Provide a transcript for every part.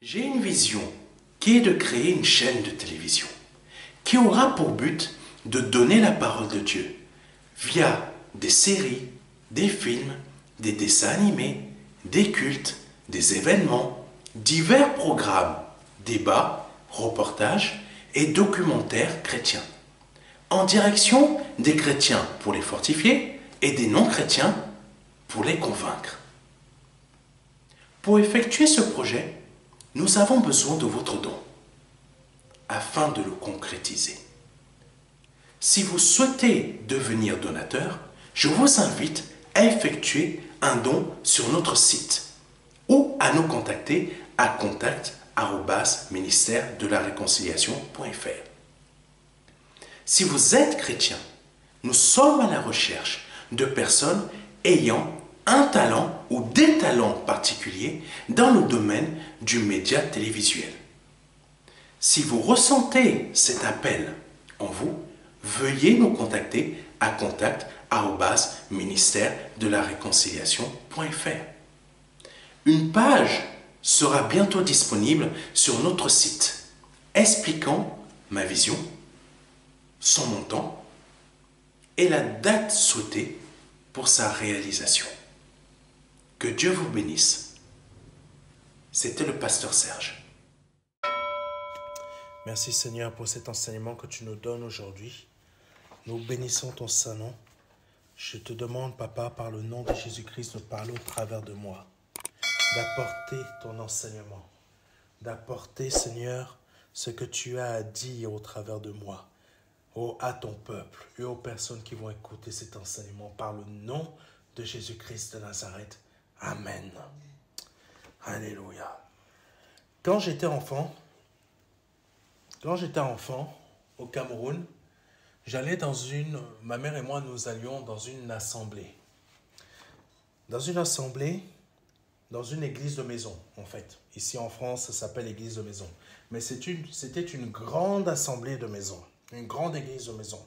J'ai une vision qui est de créer une chaîne de télévision qui aura pour but de donner la parole de Dieu via des séries, des films, des dessins animés, des cultes, des événements, divers programmes, débats, reportages et documentaires chrétiens, en direction des chrétiens pour les fortifier et des non-chrétiens pour les convaincre. Pour effectuer ce projet, nous avons besoin de votre don afin de le concrétiser. Si vous souhaitez devenir donateur, je vous invite à effectuer un don sur notre site ou à nous contacter à contact@ministère-de-la-réconciliation.fr. Si vous êtes chrétien, nous sommes à la recherche de personnes ayant un talent ou des talents particuliers dans le domaine du média télévisuel. Si vous ressentez cet appel en vous, veuillez nous contacter à contact@ministère-de-la-réconciliation.fr. Une page sera bientôt disponible sur notre site expliquant ma vision, son montant et la date souhaitée pour sa réalisation. Que Dieu vous bénisse. C'était le pasteur Serge. Merci Seigneur pour cet enseignement que tu nous donnes aujourd'hui. Nous bénissons ton Saint-Nom. Je te demande, Papa, par le nom de Jésus-Christ, de parler au travers de moi, d'apporter ton enseignement, d'apporter, Seigneur, ce que tu as à dire au travers de moi, à ton peuple et aux personnes qui vont écouter cet enseignement par le nom de Jésus-Christ de Nazareth. Amen. Alléluia. Quand j'étais enfant, au Cameroun, ma mère et moi, nous allions dans une assemblée. Dans une église de maison, en fait. Ici en France, ça s'appelle église de maison. Mais c'était une grande assemblée de maison, une grande église de maison,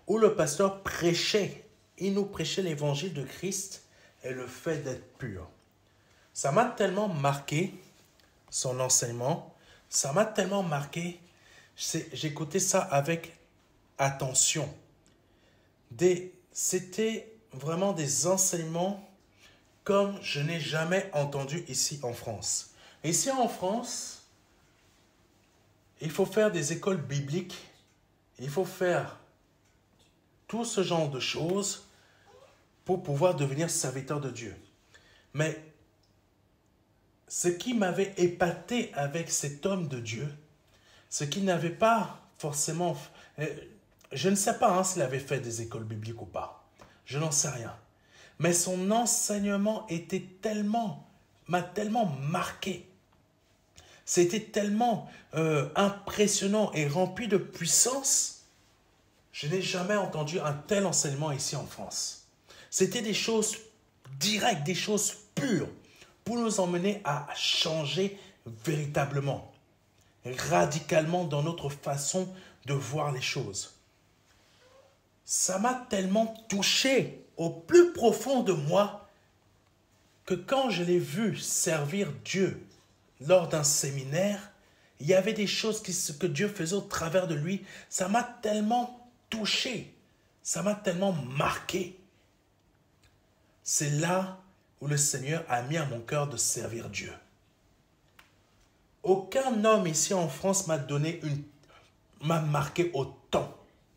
où le pasteur prêchait. Il nous prêchait l'évangile de Christ et le fait d'être pur. Ça m'a tellement marqué, son enseignement, ça m'a tellement marqué, j'écoutais ça avec attention. C'était vraiment des enseignements comme je n'ai jamais entendu ici en France. Ici en France, il faut faire des écoles bibliques, il faut faire tout ce genre de choses pour pouvoir devenir serviteur de Dieu. Mais ce qui m'avait épaté avec cet homme de Dieu, ce qu'il n'avait pas forcément... Je ne sais pas s'il avait fait des écoles bibliques ou pas. Je n'en sais rien. Mais son enseignement m'a tellement marqué. C'était tellement impressionnant et rempli de puissance. Je n'ai jamais entendu un tel enseignement ici en France. C'était des choses directes, des choses pures, pour nous emmener à changer véritablement, radicalement dans notre façon de voir les choses. Ça m'a tellement touché au plus profond de moi que quand je l'ai vu servir Dieu lors d'un séminaire, il y avait des choses que Dieu faisait au travers de lui. Ça m'a tellement touché, ça m'a tellement marqué. C'est là où le Seigneur a mis à mon cœur de servir Dieu. Aucun homme ici en France m'a marqué autant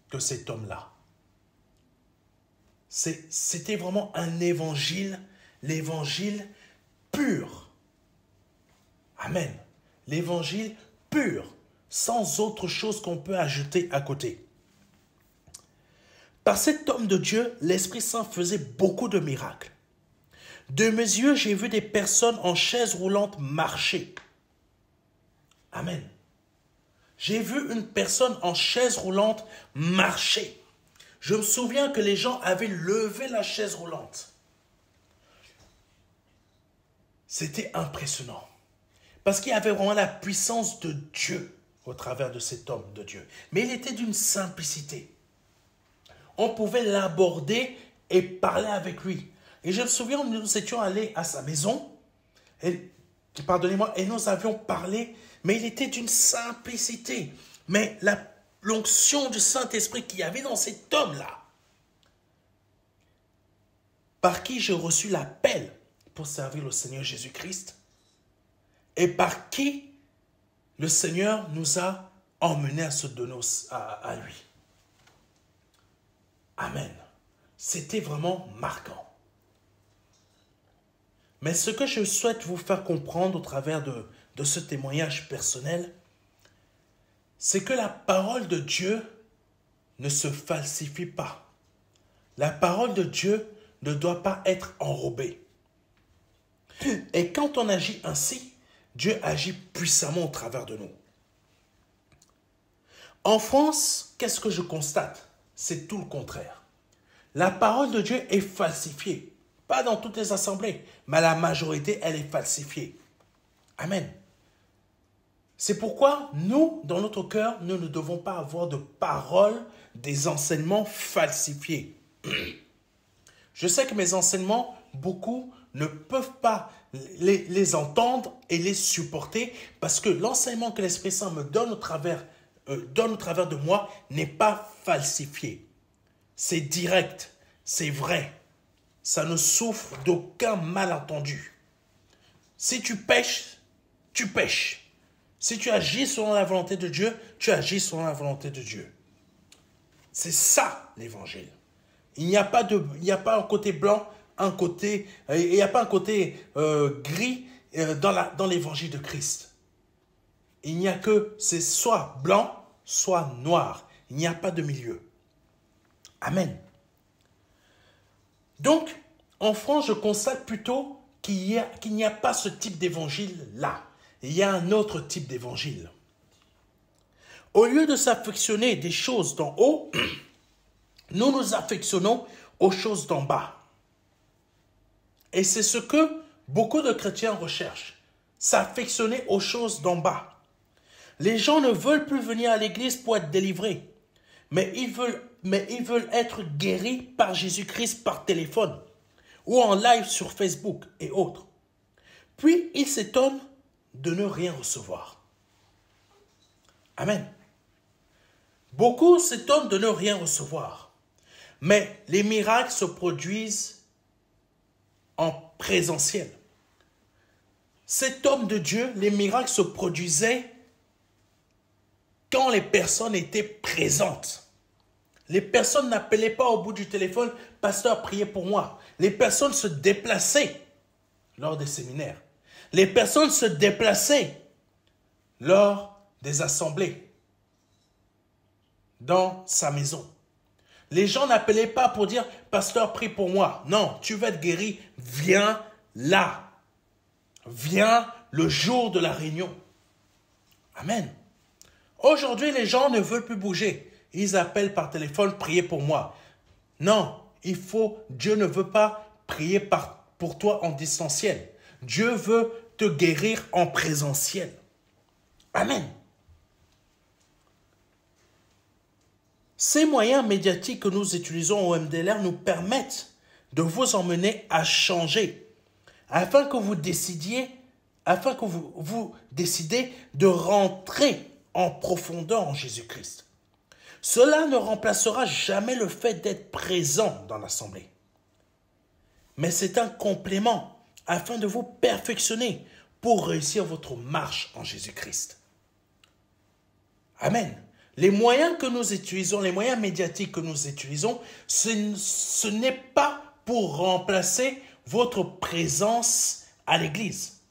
que cet homme-là. C'était vraiment un évangile, l'évangile pur. Amen. L'évangile pur, sans autre chose qu'on peut ajouter à côté. Par cet homme de Dieu, l'Esprit Saint faisait beaucoup de miracles. De mes yeux, j'ai vu des personnes en chaise roulante marcher. Amen. J'ai vu une personne en chaise roulante marcher. Je me souviens que les gens avaient levé la chaise roulante. C'était impressionnant. Parce qu'il y avait vraiment la puissance de Dieu au travers de cet homme de Dieu. Mais il était d'une simplicité. On pouvait l'aborder et parler avec lui. Et je me souviens, nous étions allés à sa maison. Et pardonnez-moi, et nous avions parlé, mais il était d'une simplicité. Mais l'onction du Saint-Esprit qu'il y avait dans cet homme-là, par qui j'ai reçu l'appel pour servir le Seigneur Jésus-Christ, et par qui le Seigneur nous a emmenés à se donner à lui. Amen. C'était vraiment marquant. Mais ce que je souhaite vous faire comprendre au travers de ce témoignage personnel, c'est que la parole de Dieu ne se falsifie pas. La parole de Dieu ne doit pas être enrobée. Et quand on agit ainsi, Dieu agit puissamment au travers de nous. En France, qu'est-ce que je constate? C'est tout le contraire. La parole de Dieu est falsifiée. Pas dans toutes les assemblées, mais la majorité, elle est falsifiée. Amen. C'est pourquoi nous, dans notre cœur, nous ne devons pas avoir de paroles, des enseignements falsifiés. Je sais que mes enseignements, beaucoup ne peuvent pas les entendre et les supporter parce que l'enseignement que l'Esprit Saint me donne au travers de moi n'est pas falsifié. C'est direct, c'est vrai. Ça ne souffre d'aucun malentendu. Si tu pêches, tu pêches. Si tu agis selon la volonté de Dieu, tu agis selon la volonté de Dieu. C'est ça l'évangile. Il n'y a pas un côté blanc, il n'y a pas un côté gris dans l'évangile de Christ. Il n'y a que, c'est soit blanc, soit noir. Il n'y a pas de milieu. Amen. Donc, en France, je constate plutôt qu'il n'y a pas ce type d'évangile-là. Il y a un autre type d'évangile. Au lieu de s'affectionner des choses d'en haut, nous nous affectionnons aux choses d'en bas. Et c'est ce que beaucoup de chrétiens recherchent, s'affectionner aux choses d'en bas. Les gens ne veulent plus venir à l'église pour être délivrés, mais ils veulent être guéris par Jésus-Christ par téléphone ou en live sur Facebook et autres. Puis ils s'étonnent de ne rien recevoir. Amen. Beaucoup s'étonnent de ne rien recevoir, mais les miracles se produisent en présentiel. Cet homme de Dieu, les miracles se produisaient quand les personnes étaient présentes. Les personnes n'appelaient pas au bout du téléphone « Pasteur, priez pour moi ». Les personnes se déplaçaient lors des séminaires. Les personnes se déplaçaient lors des assemblées, dans sa maison. Les gens n'appelaient pas pour dire « Pasteur, prie pour moi ». Non, tu vas être guéri, viens là. Viens le jour de la réunion. Amen. Aujourd'hui, les gens ne veulent plus bouger. Ils appellent par téléphone, priez pour moi. Non, Dieu ne veut pas prier pour toi en distanciel. Dieu veut te guérir en présentiel. Amen. Ces moyens médiatiques que nous utilisons au MDLR nous permettent de vous emmener à changer, afin que vous décidez de rentrer en profondeur en Jésus-Christ. Cela ne remplacera jamais le fait d'être présent dans l'assemblée. Mais c'est un complément afin de vous perfectionner pour réussir votre marche en Jésus-Christ. Amen. Les moyens que nous utilisons, les moyens médiatiques que nous utilisons, ce n'est pas pour remplacer votre présence à l'église.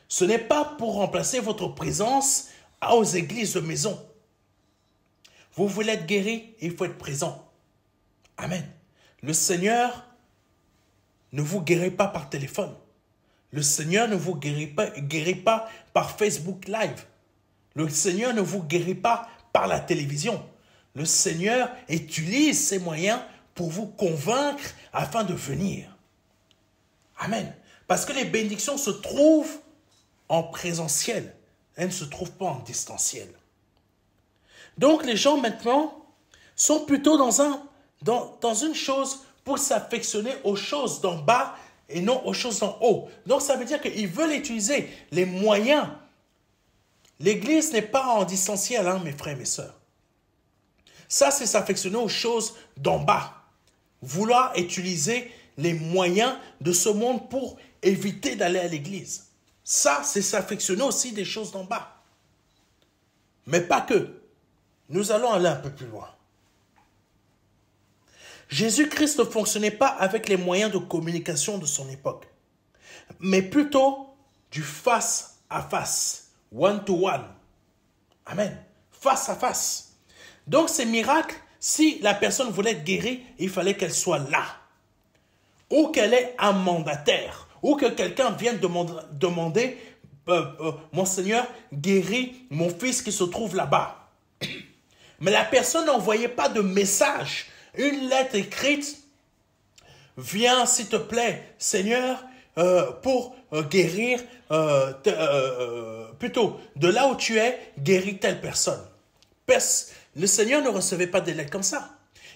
Ce n'est pas pour remplacer votre présence aux églises de maison. Vous voulez être guéri, il faut être présent. Amen. Le Seigneur ne vous guérit pas par téléphone. Le Seigneur ne vous guérit pas par Facebook Live. Le Seigneur ne vous guérit pas par la télévision. Le Seigneur utilise ces moyens pour vous convaincre afin de venir. Amen. Parce que les bénédictions se trouvent en présentiel. Elles ne se trouvent pas en distanciel. Donc les gens maintenant sont plutôt dans une chose pour s'affectionner aux choses d'en bas et non aux choses d'en haut. Donc ça veut dire qu'ils veulent utiliser les moyens. L'église n'est pas en distanciel, hein, mes frères et mes sœurs. Ça, c'est s'affectionner aux choses d'en bas. Vouloir utiliser les moyens de ce monde pour éviter d'aller à l'église. Ça, c'est s'affectionner aussi des choses d'en bas. Mais pas que. Nous allons aller un peu plus loin. Jésus-Christ ne fonctionnait pas avec les moyens de communication de son époque, mais plutôt du face à face, one to one. Amen. Face à face. Donc ces miracles, si la personne voulait être guérie, il fallait qu'elle soit là. Ou qu'elle ait un mandataire. Ou que quelqu'un vienne demander, mon Seigneur, guéris mon fils qui se trouve là-bas. Mais la personne n'envoyait pas de message. Une lettre écrite, viens s'il te plaît, Seigneur, pour guérir, plutôt de là où tu es, guéris telle personne. Le Seigneur ne recevait pas des lettres comme ça.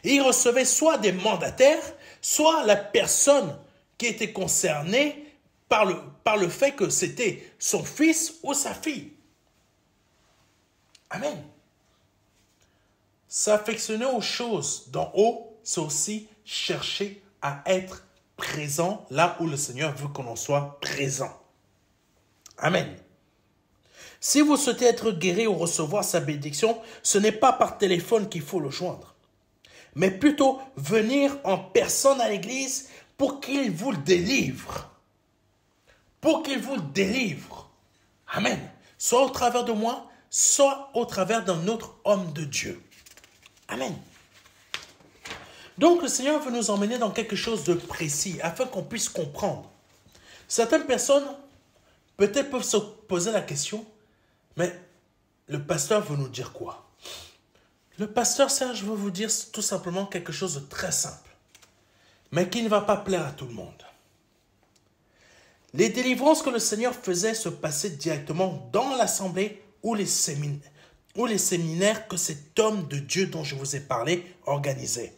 Il recevait soit des mandataires, soit la personne qui était concernée par le fait que c'était son fils ou sa fille. Amen. S'affectionner aux choses d'en haut, c'est aussi chercher à être présent là où le Seigneur veut qu'on en soit présent. Amen. Si vous souhaitez être guéri ou recevoir sa bénédiction, ce n'est pas par téléphone qu'il faut le joindre, mais plutôt venir en personne à l'église pour qu'il vous le délivre. Pour qu'il vous le délivre. Amen. Soit au travers de moi, soit au travers d'un autre homme de Dieu. Amen. Donc le Seigneur veut nous emmener dans quelque chose de précis afin qu'on puisse comprendre. Certaines personnes peut-être peuvent se poser la question, mais le pasteur veut nous dire quoi? Le pasteur Serge veut vous dire tout simplement quelque chose de très simple, mais qui ne va pas plaire à tout le monde. Les délivrances que le Seigneur faisait se passaient directement dans l'assemblée ou les séminaires que cet homme de Dieu dont je vous ai parlé organisait.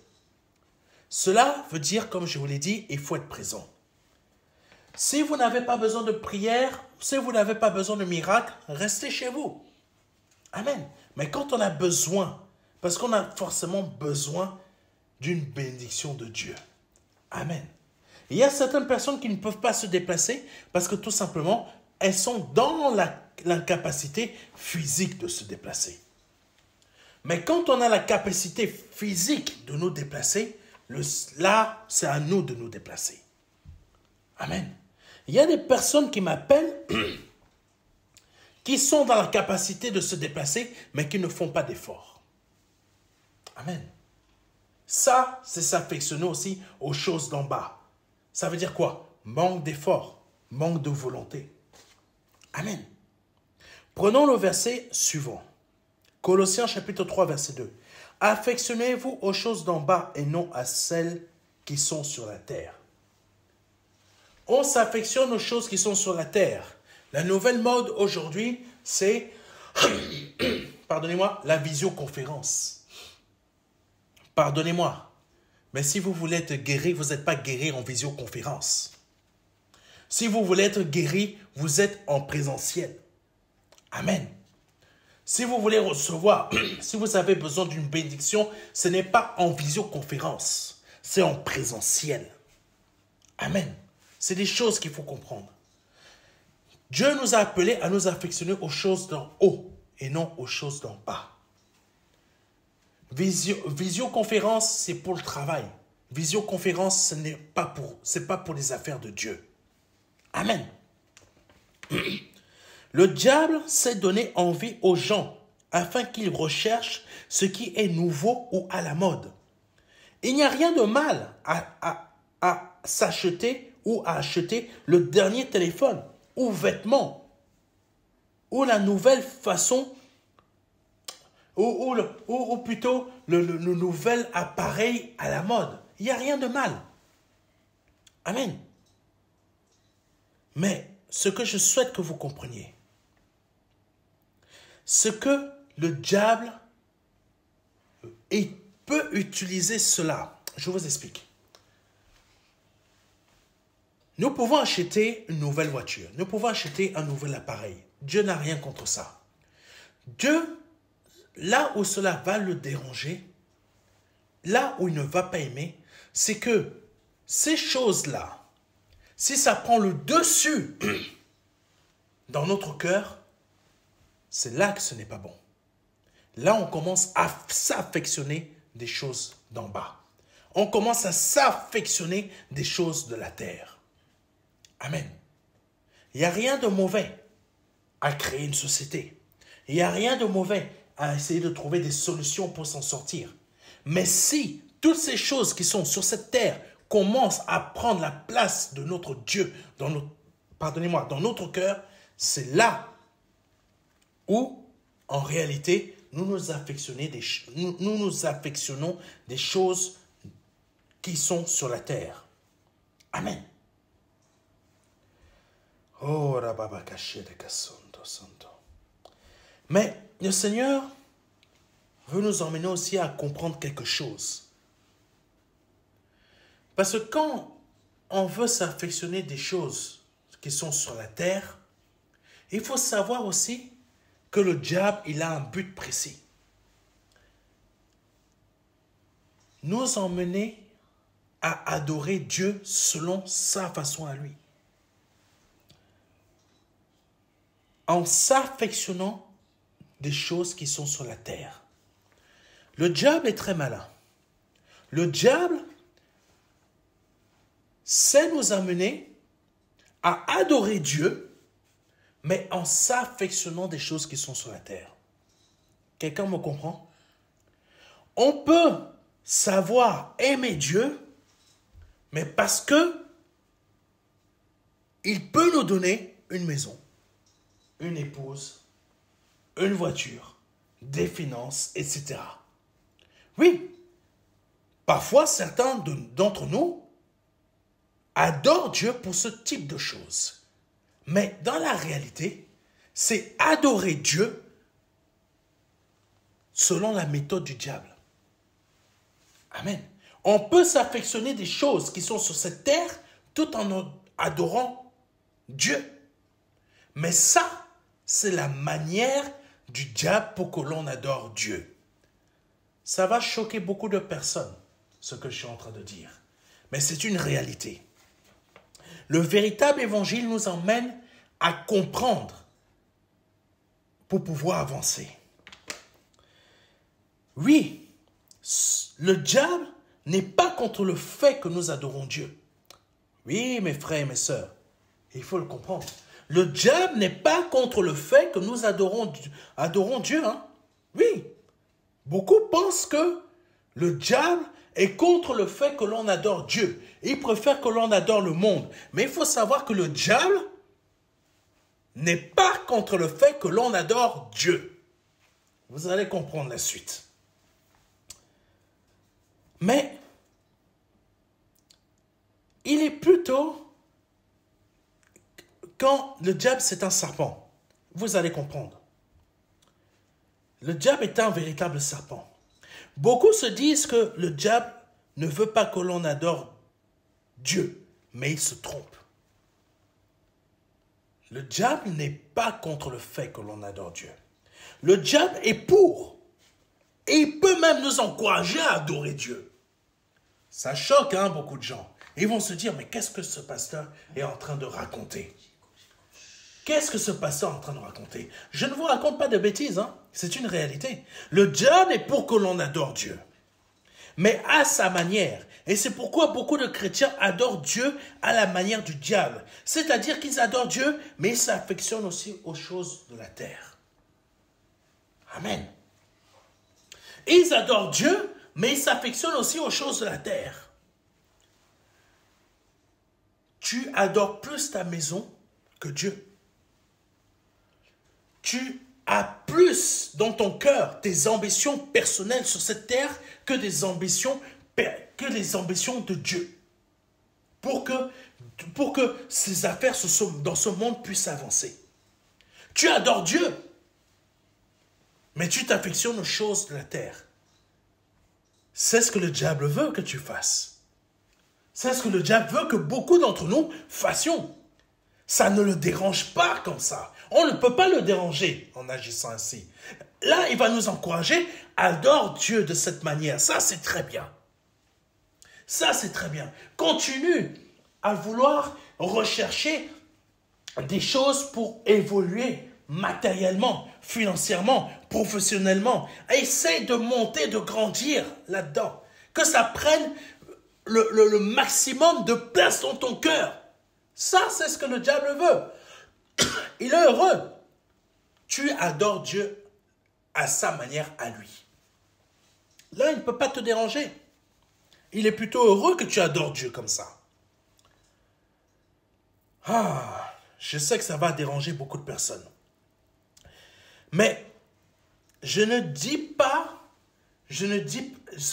Cela veut dire, comme je vous l'ai dit, il faut être présent. Si vous n'avez pas besoin de prière, si vous n'avez pas besoin de miracle, restez chez vous. Amen. Mais quand on a besoin, parce qu'on a forcément besoin d'une bénédiction de Dieu. Amen. Il y a certaines personnes qui ne peuvent pas se déplacer parce que tout simplement, elles sont dans l'incapacité physique de se déplacer. Mais quand on a la capacité physique de nous déplacer, là, c'est à nous de nous déplacer. Amen. Il y a des personnes qui m'appellent, qui sont dans la capacité de se déplacer, mais qui ne font pas d'efforts. Amen. Ça, c'est s'affectionner aussi aux choses d'en bas. Ça veut dire quoi? Manque d'efforts, manque de volonté. Amen. Prenons le verset suivant. Colossiens chapitre 3, verset 2. Affectionnez-vous aux choses d'en bas et non à celles qui sont sur la terre. On s'affectionne aux choses qui sont sur la terre. La nouvelle mode aujourd'hui, c'est, pardonnez-moi, la visioconférence. Pardonnez-moi. Mais si vous voulez être guéri, vous n'êtes pas guéri en visioconférence. Si vous voulez être guéri, vous êtes en présentiel. Amen. Si vous voulez recevoir, si vous avez besoin d'une bénédiction, ce n'est pas en visioconférence, c'est en présentiel. Amen. C'est des choses qu'il faut comprendre. Dieu nous a appelés à nous affectionner aux choses d'en haut et non aux choses d'en bas. Visioconférence, c'est pour le travail. Visioconférence, c'est pas pour les affaires de Dieu. Amen. Le diable s'est donné envie aux gens afin qu'ils recherchent ce qui est nouveau ou à la mode. Il n'y a rien de mal à s'acheter ou à acheter le dernier téléphone ou vêtements ou la nouvelle façon ou plutôt le nouvel appareil à la mode. Il n'y a rien de mal. Amen. Mais ce que je souhaite que vous compreniez, c'est que le diable peut utiliser cela. Je vous explique. Nous pouvons acheter une nouvelle voiture. Nous pouvons acheter un nouvel appareil. Dieu n'a rien contre ça. Dieu, là où cela va le déranger, là où il ne va pas aimer, c'est que ces choses-là, si ça prend le dessus dans notre cœur, c'est là que ce n'est pas bon. Là, on commence à s'affectionner des choses d'en bas. On commence à s'affectionner des choses de la terre. Amen. Il n'y a rien de mauvais à créer une société. Il n'y a rien de mauvais à essayer de trouver des solutions pour s'en sortir. Mais si toutes ces choses qui sont sur cette terre commencent à prendre la place de notre Dieu, dans notre cœur, c'est là où, en réalité, nous nous affectionnons des choses qui sont sur la terre. Amen. Oh, mais le Seigneur veut nous emmener aussi à comprendre quelque chose. Parce que quand on veut s'affectionner des choses qui sont sur la terre, il faut savoir aussi que le diable, il a un but précis. Nous emmener à adorer Dieu selon sa façon à lui. En s'affectionnant des choses qui sont sur la terre. Le diable est très malin. Le diable sait nous amener à adorer Dieu, mais en s'affectionnant des choses qui sont sur la terre. Quelqu'un me comprend? On peut savoir aimer Dieu, mais parce que il peut nous donner une maison, une épouse, une voiture, des finances, etc. Oui, parfois certains d'entre nous adorent Dieu pour ce type de choses. Mais dans la réalité, c'est adorer Dieu selon la méthode du diable. Amen. On peut s'affectionner des choses qui sont sur cette terre tout en adorant Dieu. Mais ça, c'est la manière du diable pour que l'on adore Dieu. Ça va choquer beaucoup de personnes, ce que je suis en train de dire. Mais c'est une réalité. Le véritable évangile nous emmène à comprendre pour pouvoir avancer. Oui, le diable n'est pas contre le fait que nous adorons Dieu. Oui, mes frères et mes sœurs, il faut le comprendre. Le diable n'est pas contre le fait que nous adorons Dieu. Hein? Oui, beaucoup pensent que le diable est contre le fait que l'on adore Dieu. Il préfère que l'on adore le monde. Mais il faut savoir que le diable n'est pas contre le fait que l'on adore Dieu. Vous allez comprendre la suite. Mais il est plutôt... Quand le diable, c'est un serpent, vous allez comprendre. Le diable est un véritable serpent. Beaucoup se disent que le diable ne veut pas que l'on adore Dieu, mais il se trompe. Le diable n'est pas contre le fait que l'on adore Dieu. Le diable est pour. Et il peut même nous encourager à adorer Dieu. Ça choque beaucoup de gens. Ils vont se dire, mais qu'est-ce que ce pasteur est en train de raconter? Qu'est-ce que ce pasteur est en train de raconter? Je ne vous raconte pas de bêtises, c'est une réalité. Le diable est pour que l'on adore Dieu, mais à sa manière. Et c'est pourquoi beaucoup de chrétiens adorent Dieu à la manière du diable. C'est-à-dire qu'ils adorent Dieu, mais ils s'affectionnent aussi aux choses de la terre. Amen. Ils adorent Dieu, mais ils s'affectionnent aussi aux choses de la terre. Tu adores plus ta maison que Dieu. Tu as plus dans ton cœur des ambitions personnelles sur cette terre que des ambitions de Dieu. Pour que ces affaires dans ce monde puissent avancer. Tu adores Dieu, mais tu t'affectionnes aux choses de la terre. C'est ce que le diable veut que tu fasses. C'est ce que le diable veut que beaucoup d'entre nous fassions. Ça ne le dérange pas comme ça. On ne peut pas le déranger en agissant ainsi. Là, il va nous encourager, adore Dieu de cette manière. Ça, c'est très bien. Ça, c'est très bien. Continue à vouloir rechercher des choses pour évoluer matériellement, financièrement, professionnellement. Essaye de monter, de grandir là-dedans. Que ça prenne le maximum de place dans ton cœur. Ça, c'est ce que le diable veut. Il est heureux. Tu adores Dieu à sa manière à lui. Là, il ne peut pas te déranger. Il est plutôt heureux que tu adores Dieu comme ça. Je sais que ça va déranger beaucoup de personnes. Mais ce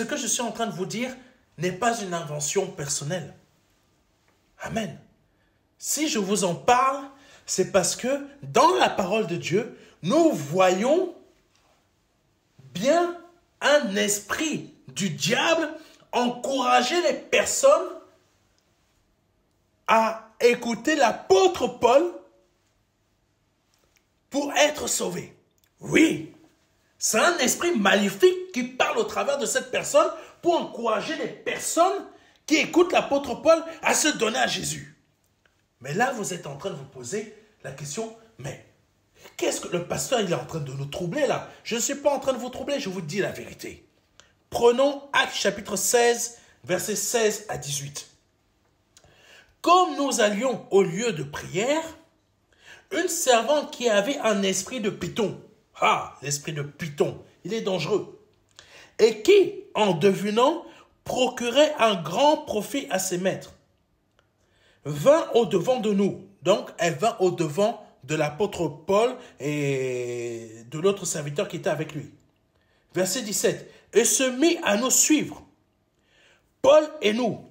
que je suis en train de vous dire n'est pas une invention personnelle. Amen. Si je vous en parle, c'est parce que dans la parole de Dieu, nous voyons bien un esprit du diable encourager les personnes à écouter l'apôtre Paul pour être sauvés. Oui, c'est un esprit maléfique qui parle au travers de cette personne pour encourager les personnes qui écoutent l'apôtre Paul à se donner à Jésus. Mais là, vous êtes en train de vous poser la question, mais qu'est-ce que le pasteur il est en train de nous troubler là? Je ne suis pas en train de vous troubler, je vous dis la vérité. Prenons Actes chapitre 16, versets 16 à 18. Comme nous allions au lieu de prière, une servante qui avait un esprit de python, l'esprit de python, il est dangereux, et qui, en devinant, procurait un grand profit à ses maîtres, vint au-devant de nous. Donc, elle vint au-devant de l'apôtre Paul et de l'autre serviteur qui était avec lui. Verset 17. Et se mit à nous suivre, Paul et nous.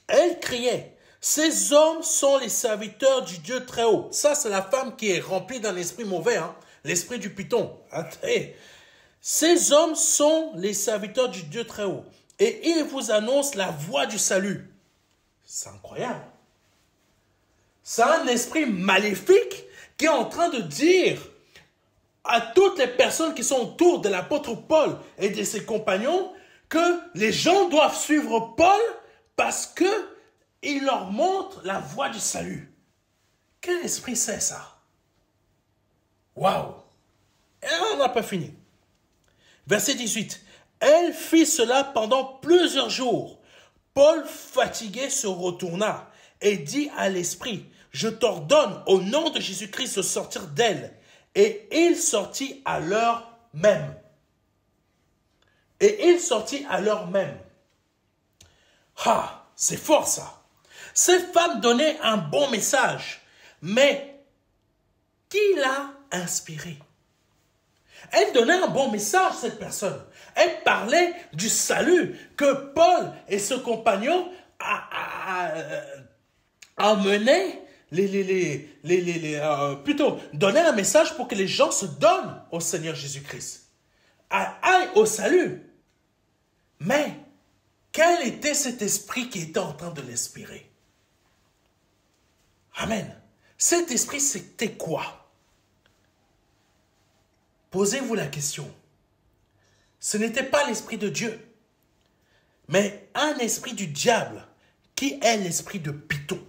Elle criait, ces hommes sont les serviteurs du Dieu très haut. Ça, c'est la femme qui est remplie d'un esprit mauvais, l'esprit du python. Ces hommes sont les serviteurs du Dieu très haut. Et ils vous annoncent la voie du salut. C'est incroyable. C'est un esprit maléfique qui est en train de dire à toutes les personnes qui sont autour de l'apôtre Paul et de ses compagnons que les gens doivent suivre Paul parce qu'il leur montre la voie du salut. Quel esprit c'est ça? Waouh! Et on n'a pas fini. Verset 18. Elle fit cela pendant plusieurs jours. Paul, fatigué, se retourna et dit à l'esprit, je t'ordonne au nom de Jésus-Christ de sortir d'elle. Et il sortit à l'heure même. C'est fort ça. Cette femme donnait un bon message. Mais qui l'a inspiré? Elle donnait un bon message, cette personne. Elle parlait du salut que Paul et ses compagnons emmenaient, plutôt donner un message pour que les gens se donnent au Seigneur Jésus-Christ, aillent au salut. Mais quel était cet esprit qui était en train de l'inspirer? Amen. Cet esprit, c'était quoi? Posez-vous la question. Ce n'était pas l'esprit de Dieu, mais un esprit du diable qui est l'esprit de Python.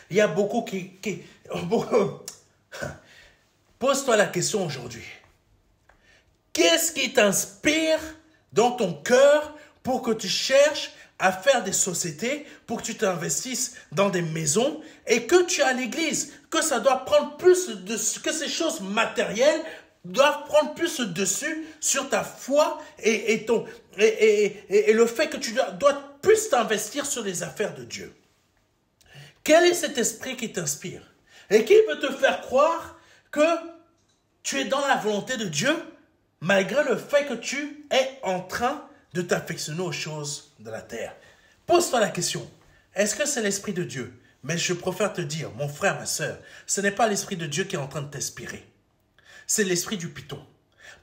Il y a beaucoup qui... Pose-toi la question aujourd'hui. Qu'est-ce qui t'inspire dans ton cœur pour que tu cherches à faire des sociétés, pour que tu t'investisses dans des maisons et que tu es à l'église, que ça doit prendre plus de... que ces choses matérielles doivent prendre plus dessus sur ta foi et le fait que tu dois plus t'investir sur les affaires de Dieu. Quel est cet esprit qui t'inspire et qui peut te faire croire que tu es dans la volonté de Dieu malgré le fait que tu es en train de t'affectionner aux choses de la terre? Pose-toi la question. Est-ce que c'est l'esprit de Dieu? Mais je préfère te dire, mon frère, ma sœur, ce n'est pas l'esprit de Dieu qui est en train de t'inspirer. C'est l'esprit du python.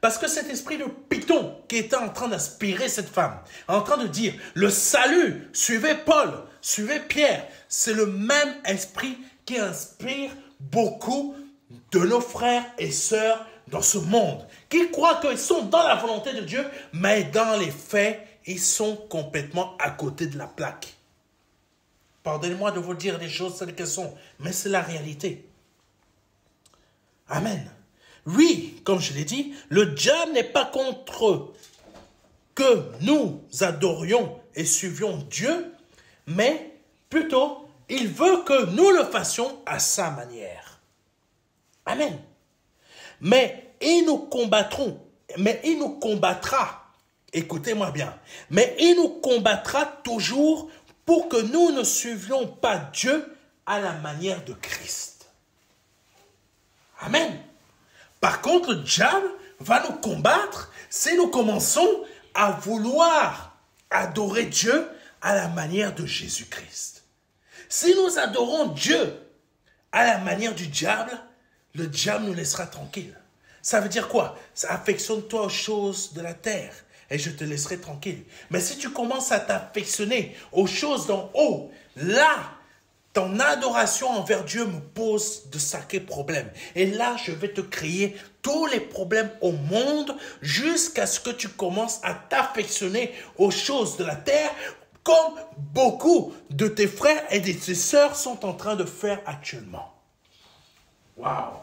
Parce que cet esprit de Python qui était en train d'inspirer cette femme, en train de dire, le salut, suivez Paul, suivez Pierre, c'est le même esprit qui inspire beaucoup de nos frères et sœurs dans ce monde, qui croient qu'ils sont dans la volonté de Dieu, mais dans les faits, ils sont complètement à côté de la plaque. Pardonnez-moi de vous dire les choses telles qu'elles sont, mais c'est la réalité. Amen. Oui, comme je l'ai dit, le diable n'est pas contre que nous adorions et suivions Dieu, mais plutôt, il veut que nous le fassions à sa manière. Amen. Mais il nous combattra, écoutez-moi bien, mais il nous combattra toujours pour que nous ne suivions pas Dieu à la manière de Christ. Amen. Par contre, le diable va nous combattre si nous commençons à vouloir adorer Dieu à la manière de Jésus-Christ. Si nous adorons Dieu à la manière du diable, le diable nous laissera tranquille. Ça veut dire quoi? Affectionne-toi aux choses de la terre et je te laisserai tranquille. Mais si tu commences à t'affectionner aux choses d'en haut, là, ton adoration envers Dieu me pose de sacrés problèmes. Et là, je vais te créer tous les problèmes au monde jusqu'à ce que tu commences à t'affectionner aux choses de la terre comme beaucoup de tes frères et de tes sœurs sont en train de faire actuellement. Waouh!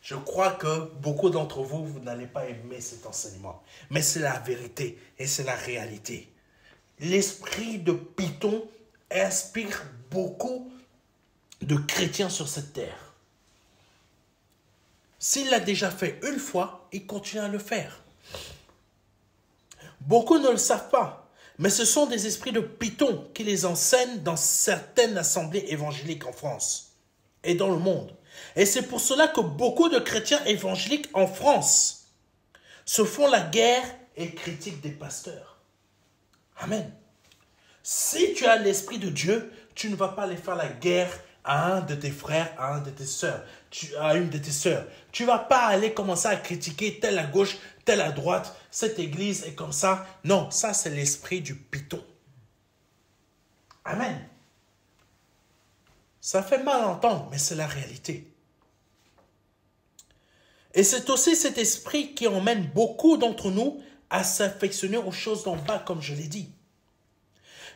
Je crois que beaucoup d'entre vous, vous n'allez pas aimer cet enseignement. Mais c'est la vérité et c'est la réalité. L'esprit de Python inspire beaucoup de chrétiens sur cette terre. S'il l'a déjà fait une fois, il continue à le faire. Beaucoup ne le savent pas, mais ce sont des esprits de Python qui les enseignent dans certaines assemblées évangéliques en France et dans le monde. Et c'est pour cela que beaucoup de chrétiens évangéliques en France se font la guerre et critiquent des pasteurs. Amen. Si tu as l'esprit de Dieu, tu ne vas pas aller faire la guerre à un de tes frères, à un de tes sœurs, à une de tes sœurs. Tu ne vas pas aller commencer à critiquer telle à gauche, telle à droite, cette église est comme ça. Non, ça c'est l'esprit du Python. Amen. Ça fait mal à entendre, mais c'est la réalité. Et c'est aussi cet esprit qui emmène beaucoup d'entre nous à s'affectionner aux choses d'en bas, comme je l'ai dit.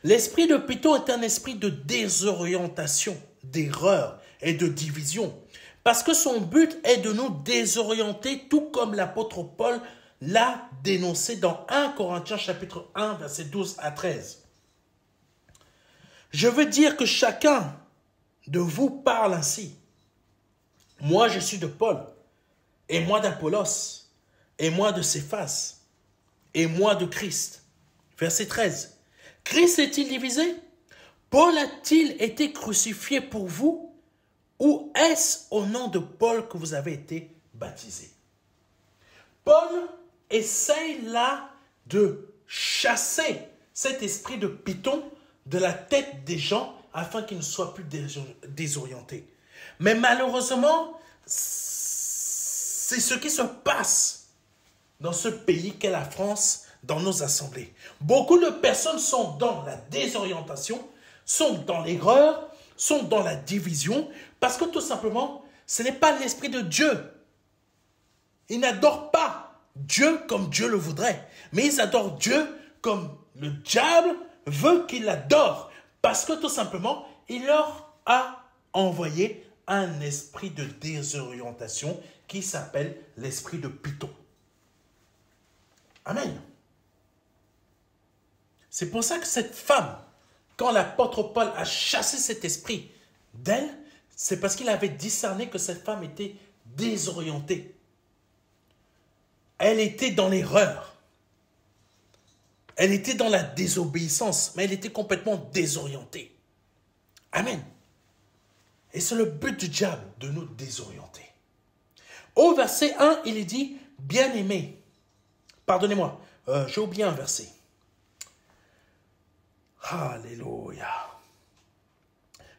L'esprit de Python est un esprit de désorientation, d'erreur et de division. Parce que son but est de nous désorienter, tout comme l'apôtre Paul l'a dénoncé dans 1 Corinthiens chapitre 1, versets 12 à 13. Je veux dire que chacun de vous parle ainsi. Moi, je suis de Paul, et moi d'Apollos, et moi de Céphas, et moi de Christ. Verset 13. Christ est-il divisé? Paul a-t-il été crucifié pour vous? Ou est-ce au nom de Paul que vous avez été baptisés? Paul essaye là de chasser cet esprit de Python de la tête des gens afin qu'ils ne soient plus désorientés. Mais malheureusement, c'est ce qui se passe dans ce pays qu'est la France, dans nos assemblées. Beaucoup de personnes sont dans la désorientation, sont dans l'erreur, sont dans la division, parce que tout simplement, ce n'est pas l'esprit de Dieu. Ils n'adorent pas Dieu comme Dieu le voudrait, mais ils adorent Dieu comme le diable veut qu'ils l'adorent, parce que tout simplement, il leur a envoyé un esprit de désorientation qui s'appelle l'esprit de Python. Amen. C'est pour ça que cette femme, quand l'apôtre Paul a chassé cet esprit d'elle, c'est parce qu'il avait discerné que cette femme était désorientée. Elle était dans l'erreur. Elle était dans la désobéissance, mais elle était complètement désorientée. Amen. Et c'est le but du diable, de nous désorienter. Au verset 1, il est dit, bien-aimé. Pardonnez-moi, j'ai oublié un verset. Alléluia.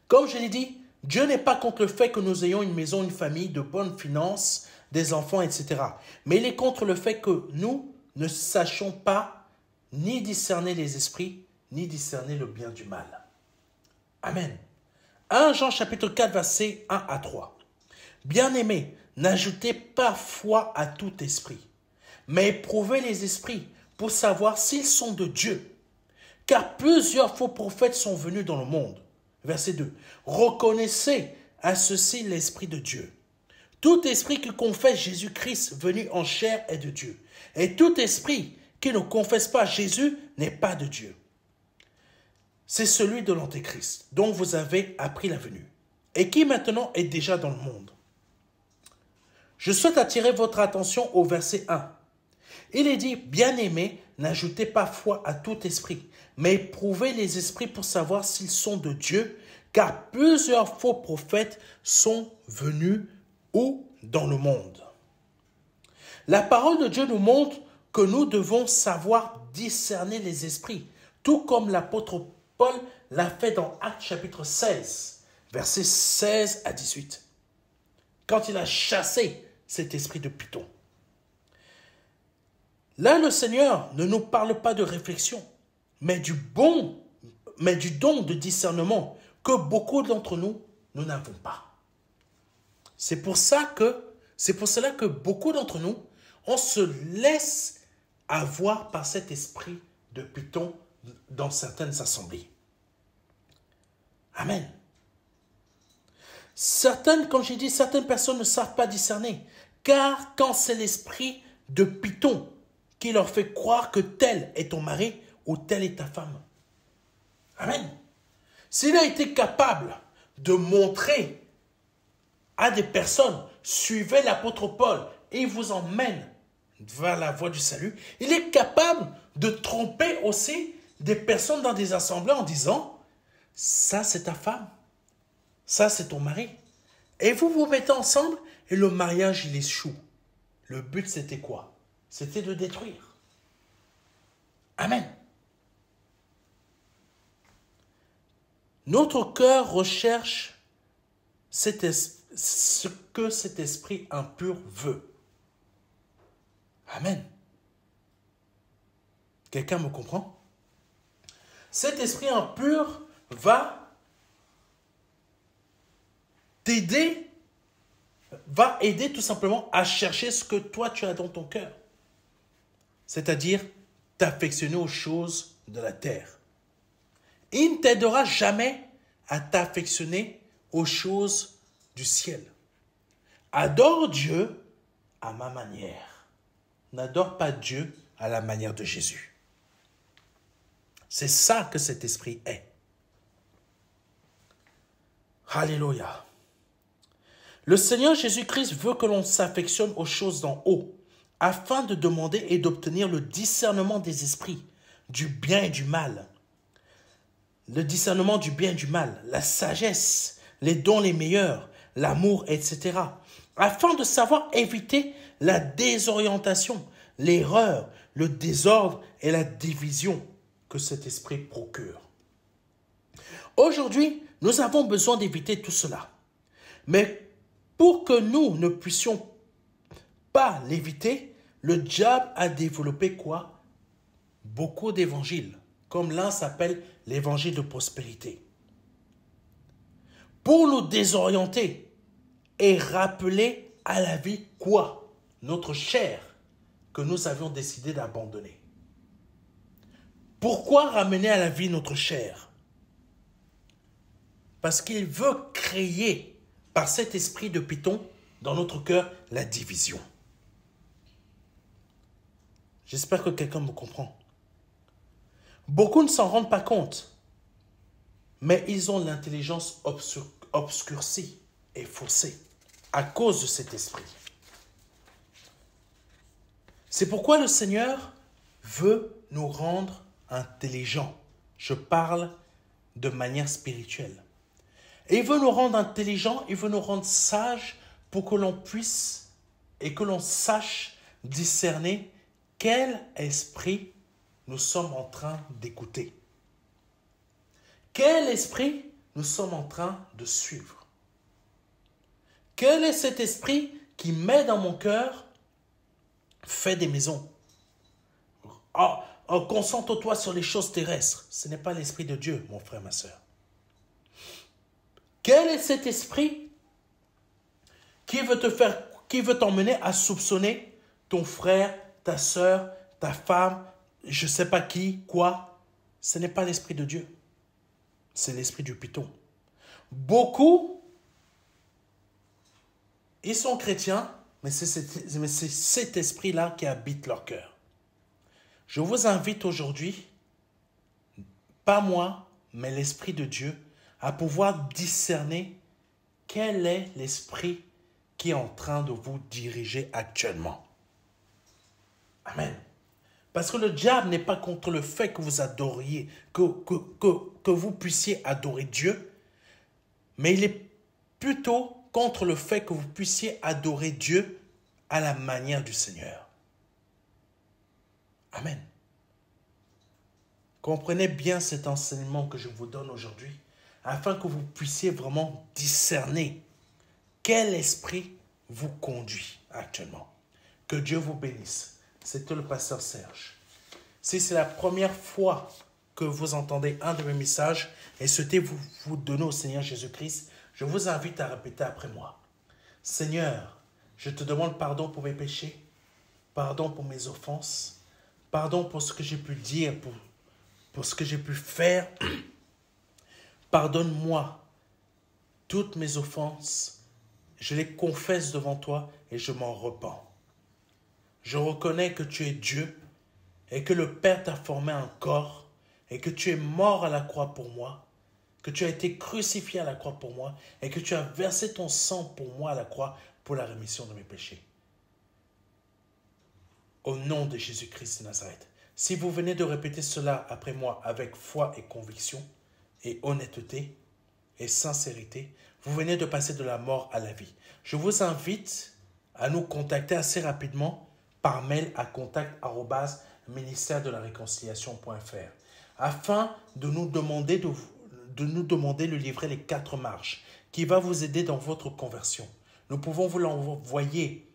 Comme je l'ai dit, Dieu n'est pas contre le fait que nous ayons une maison, une famille, de bonnes finances, des enfants, etc. Mais il est contre le fait que nous ne sachions pas ni discerner les esprits, ni discerner le bien du mal. Amen. 1 Jean chapitre 4, versets 1 à 3. Bien-aimés, n'ajoutez pas foi à tout esprit, mais éprouvez les esprits pour savoir s'ils sont de Dieu. Car plusieurs faux prophètes sont venus dans le monde. Verset 2. Reconnaissez à ceci l'Esprit de Dieu. Tout esprit qui confesse Jésus-Christ venu en chair est de Dieu. Et tout esprit qui ne confesse pas Jésus n'est pas de Dieu. C'est celui de l'Antéchrist, dont vous avez appris la venue, et qui maintenant est déjà dans le monde. Je souhaite attirer votre attention au verset 1. Il est dit, bien-aimés, n'ajoutez pas foi à tout esprit, mais éprouvez les esprits pour savoir s'ils sont de Dieu, car plusieurs faux prophètes sont venus ou dans le monde. La parole de Dieu nous montre que nous devons savoir discerner les esprits, tout comme l'apôtre Paul l'a fait dans Actes chapitre 16, versets 16 à 18, quand il a chassé cet esprit de Python. Là, le Seigneur ne nous parle pas de réflexion, mais du don de discernement que beaucoup d'entre nous n'avons pas. C'est pour cela que beaucoup d'entre nous, on se laisse avoir par cet esprit de Python dans certaines assemblées. Amen. Certaines personnes ne savent pas discerner, car quand c'est l'esprit de Python qui leur fait croire que tel est ton mari ou telle est ta femme. Amen. S'il a été capable de montrer à des personnes, suivez l'apôtre Paul et il vous emmène vers la voie du salut, il est capable de tromper aussi des personnes dans des assemblées en disant, ça c'est ta femme, ça c'est ton mari. Et vous vous mettez ensemble et le mariage il échoue. Le but c'était quoi? C'était de détruire. Amen. Notre cœur recherche ce que cet esprit impur veut. Amen. Quelqu'un me comprend? Cet esprit impur va t'aider, va aider tout simplement à chercher ce que toi tu as dans ton cœur. C'est-à-dire t'affectionner aux choses de la terre. Il ne t'aidera jamais à t'affectionner aux choses du ciel. Adore Dieu à ma manière. N'adore pas Dieu à la manière de Jésus. C'est ça que cet esprit est. Alléluia. Le Seigneur Jésus-Christ veut que l'on s'affectionne aux choses d'en haut, afin de demander et d'obtenir le discernement des esprits, du bien et du mal. Le discernement du bien et du mal, la sagesse, les dons les meilleurs, l'amour, etc. Afin de savoir éviter la désorientation, l'erreur, le désordre et la division que cet esprit procure. Aujourd'hui, nous avons besoin d'éviter tout cela. Mais pour que nous ne puissions pas l'éviter, le diable a développé quoi? Beaucoup d'évangiles, comme l'un s'appelle l'évangile de prospérité. Pour nous désorienter et rappeler à la vie quoi? Notre chair que nous avions décidé d'abandonner. Pourquoi ramener à la vie notre chair? Parce qu'il veut créer par cet esprit de Python dans notre cœur la division. J'espère que quelqu'un me comprend. Beaucoup ne s'en rendent pas compte, mais ils ont l'intelligence obscurcie et faussée à cause de cet esprit. C'est pourquoi le Seigneur veut nous rendre intelligents. Je parle de manière spirituelle. Et il veut nous rendre intelligents, il veut nous rendre sages pour que l'on puisse et que l'on sache discerner quel esprit nous sommes en train d'écouter. Quel esprit nous sommes en train de suivre. Quel est cet esprit qui met dans mon cœur, fais des maisons. Concentre-toi sur les choses terrestres. Ce n'est pas l'esprit de Dieu, mon frère, ma soeur. Quel est cet esprit qui veut t'emmener à soupçonner ton frère, ta soeur, ta femme, je ne sais pas qui, quoi? Ce n'est pas l'esprit de Dieu. C'est l'esprit du python. Beaucoup, ils sont chrétiens, mais c'est cet esprit-là qui habite leur cœur. Je vous invite aujourd'hui, pas moi, mais l'esprit de Dieu, à pouvoir discerner quel est l'esprit qui est en train de vous diriger actuellement. Amen. Parce que le diable n'est pas contre le fait que vous adoriez, que vous puissiez adorer Dieu, mais il est plutôt contre le fait que vous puissiez adorer Dieu à la manière du Seigneur. Amen. Comprenez bien cet enseignement que je vous donne aujourd'hui, afin que vous puissiez vraiment discerner quel esprit vous conduit actuellement. Que Dieu vous bénisse. C'était le pasteur Serge. Si c'est la première fois que vous entendez un de mes messages et souhaitez vous donner au Seigneur Jésus-Christ, je vous invite à répéter après moi. Seigneur, je te demande pardon pour mes péchés, pardon pour mes offenses, pardon pour ce que j'ai pu dire, pour ce que j'ai pu faire. Pardonne-moi toutes mes offenses. Je les confesse devant toi et je m'en repens. Je reconnais que tu es Dieu et que le Père t'a formé un corps et que tu es mort à la croix pour moi, que tu as été crucifié à la croix pour moi et que tu as versé ton sang pour moi à la croix pour la rémission de mes péchés. Au nom de Jésus-Christ de Nazareth. Si vous venez de répéter cela après moi avec foi et conviction et honnêteté et sincérité, vous venez de passer de la mort à la vie. Je vous invite à nous contacter assez rapidement par mail à contact@ministère-de-la-réconciliation.fr afin de nous demander le livret Les 4 marches qui va vous aider dans votre conversion. Nous pouvons vous l'envoyer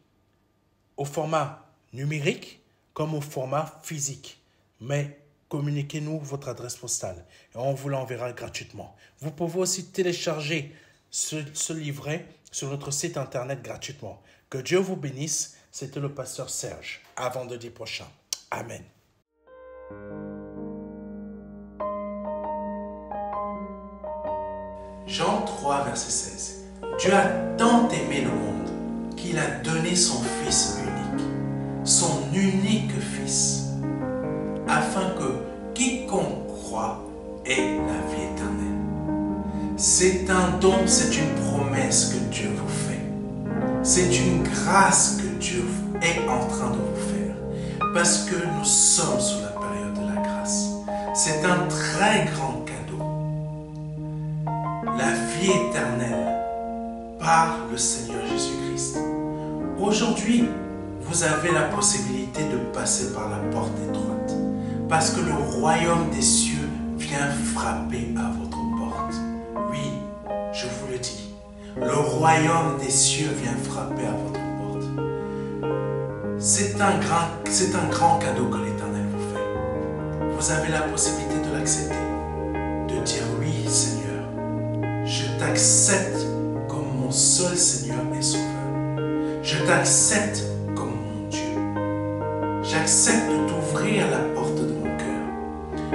au format numérique comme au format physique. Mais communiquez-nous votre adresse postale et on vous l'enverra gratuitement. Vous pouvez aussi télécharger ce livret sur notre site internet gratuitement. Que Dieu vous bénisse. C'était le pasteur Serge. À vendredi prochain. Amen. Jean 3, verset 16. Dieu a tant aimé le monde qu'il a donné son Fils unique Fils, afin que quiconque croit ait la vie éternelle. C'est un don, c'est une promesse que Dieu vous fait. C'est une grâce que Dieu est en train de vous faire. Parce que nous sommes sous la période de la grâce. C'est un très grand cadeau. La vie éternelle par le Seigneur Jésus-Christ. Aujourd'hui, vous avez la possibilité de passer par la porte étroite. Parce que le royaume des cieux vient frapper à votre porte. Oui, je vous le dis. Le royaume des cieux vient frapper à votre porte. C'est un grand cadeau que l'Éternel vous fait. Vous avez la possibilité de l'accepter. De dire oui, Seigneur, je t'accepte comme mon seul Seigneur et Sauveur. Je t'accepte comme mon Dieu. J'accepte de t'ouvrir la porte de mon cœur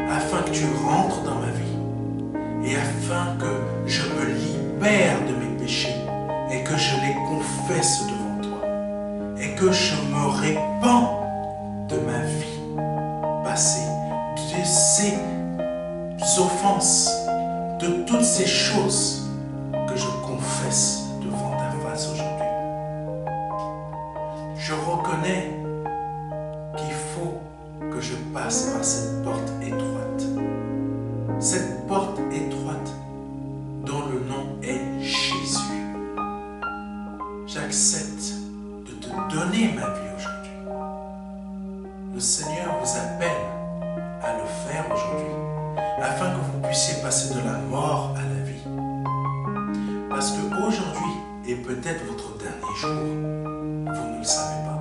afin que tu rentres dans ma vie et afin que je me libère de mes péchés et que je les confesse devant toi et que je me répands de ma vie passée, de ces offenses, de toutes ces choses que je confesse devant ta face aujourd'hui. Je reconnais qu'il faut que je passe par cette porte étroite. Cette porte étroite dont le nom est Jésus. J'accepte de te donner ma vie aujourd'hui. Le Seigneur vous appelle à le faire aujourd'hui afin que vous puissiez passer de la mort à la vie. Parce qu'aujourd'hui est peut-être peut-être votre dernier jour. Vous ne le savez pas.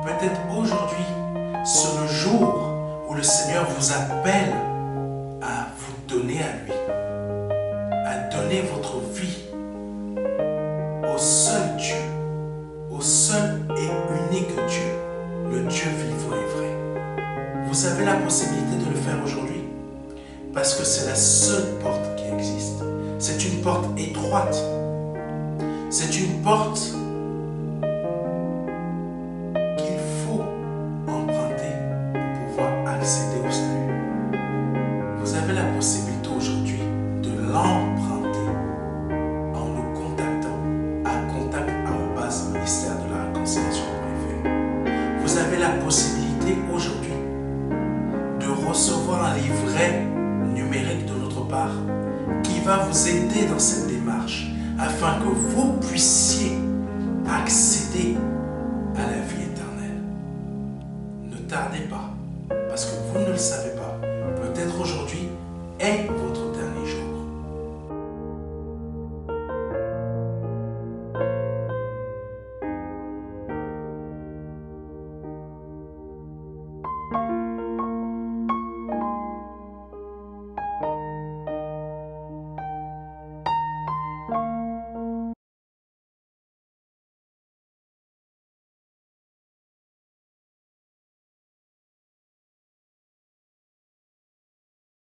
Peut-être aujourd'hui, c'est le jour où le Seigneur vous appelle à vous donner à lui, à donner votre vie au seul Dieu, au seul et unique Dieu, le Dieu vivant et vrai. Vous avez la possibilité de le faire aujourd'hui parce que c'est la seule porte qui existe. C'est une porte étroite. C'est une porte qu'il faut emprunter pour pouvoir accéder au salut. Vous avez la possibilité aujourd'hui de l'emprunter en nous contactant à contact@ministère de la réconciliation.fr. Vous avez la possibilité aujourd'hui de recevoir un livret numérique de notre part qui va vous aider dans cette démarche afin que vous puissiez accéder à la vie éternelle. Ne tardez pas, parce que vous ne le savez pas. Peut-être aujourd'hui est votre dernier jour.